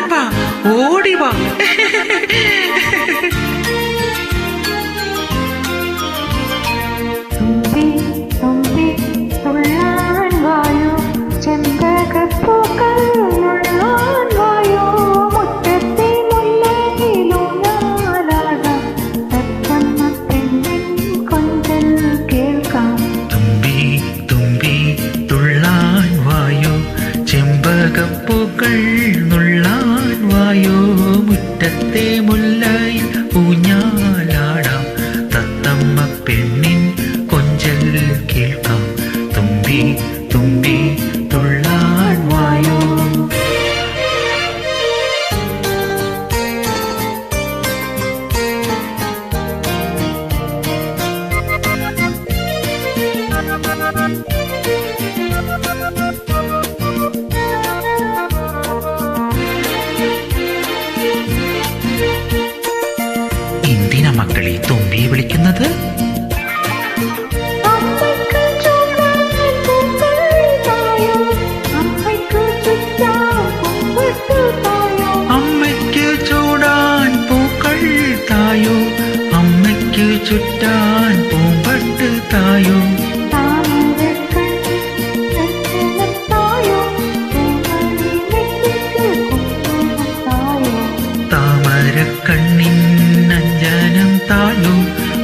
കണ്ണപ്പാ ഓടിവാ. ചെമ്പകപ്പൂക്കൾ നുള്ളാൻ വായോ, മുറ്റത്തെ മുല്ലയിൽ ഊഞ്ഞാലാടാം, തത്തമ്മ പെണ്ണിൻ കൊഞ്ചൽ കേൾക്കാം. തുമ്പി തുമ്പി തുള്ളാൻ വായോ. എന്തിനാ മക്കളെ തുമ്പിയെ വിളിക്കുന്നത്? അമ്മയ്ക്ക് ചൂടാൻ പൂക്കൾ തായോ, അമ്മയ്ക്ക് ചുറ്റാൻ പൂമ്പട്ട് തായോ. താമരക്കണ്ണിൻ അഞ്ജനം തായോ,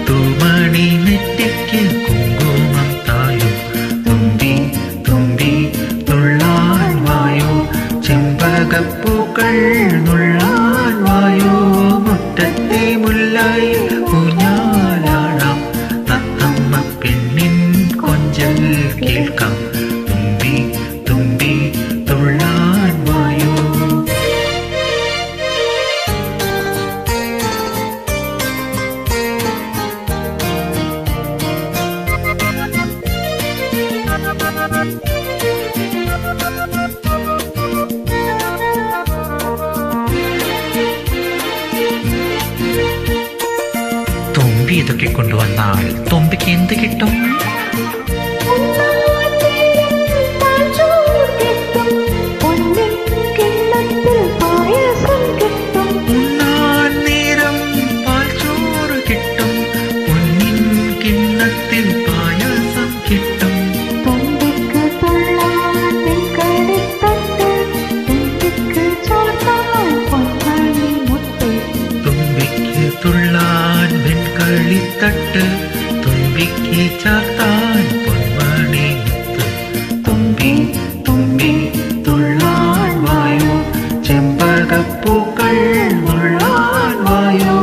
തൂമണി നെറ്റിക്ക് കുങ്കുമം തായോ. തുമ്പി തുമ്പി തുള്ളാൻ വായോ, ചെമ്പകപ്പൂക്കൾ നുള്ളാൻ വായോ, മുറ്റത്തെ മുല്ലയിൽ ഊഞ്ഞാലാടാം, തത്തമ്മ പെണ്ണിൻ കൊഞ്ചൽ കേൾക്കാം. തുമ്പി തുമ്പി തുള്ളാൻ വായോ. തുമ്പി ഇതൊക്കെ കൊണ്ടുവന്നാൽ തുമ്പിക്ക് എന്ത് കിട്ടും? ഉണ്ണാൻ നേരം പാൽച്ചോറ് കിട്ടും, പൊന്നിൻ കിണ്ണത്തിൽ പായസം കിട്ടും. തുമ്പിക്ക് തുള്ളാൻ വെൺകളിത്തട്ട്, തുമ്പിക്ക് ചാർത്താൻ പൊന്മണി മുത്ത്. തുമ്പിക്ക് തുള്ളാൻ വെൺകളിത്തട്ട്, തുമ്പിക്ക് ചാർത്താൻ പൊന്മണി മുത്ത്. തുമ്പി തുമ്പി തുള്ളാൻ വായോ, ചെമ്പകപ്പൂക്കൾ നുള്ളാൻ വായോ,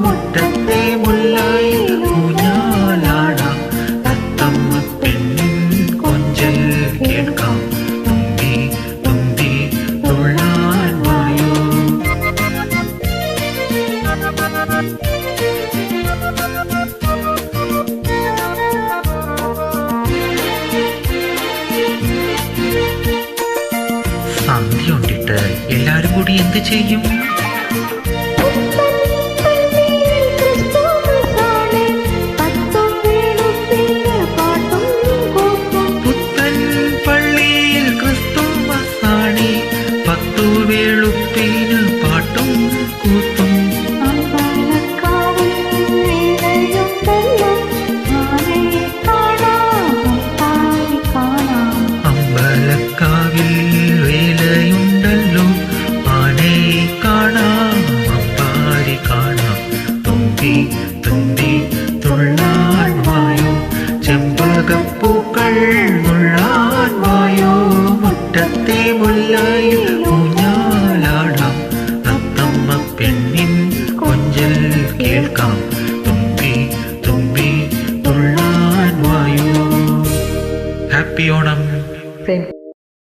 മുറ്റത്തെ മുല്ലയിൽ ഊഞ്ഞാലാടാം, തത്തമ്മ പെണ്ണിൻ കൊഞ്ചൽ കേൾക്കാം. തുമ്പി തുമ്പി തുള്ളാൻ വായോ. സന്ധ്യ ഉണ്ടിട്ട് എല്ലാരും കൂടി എന്ത് ചെയ്യും?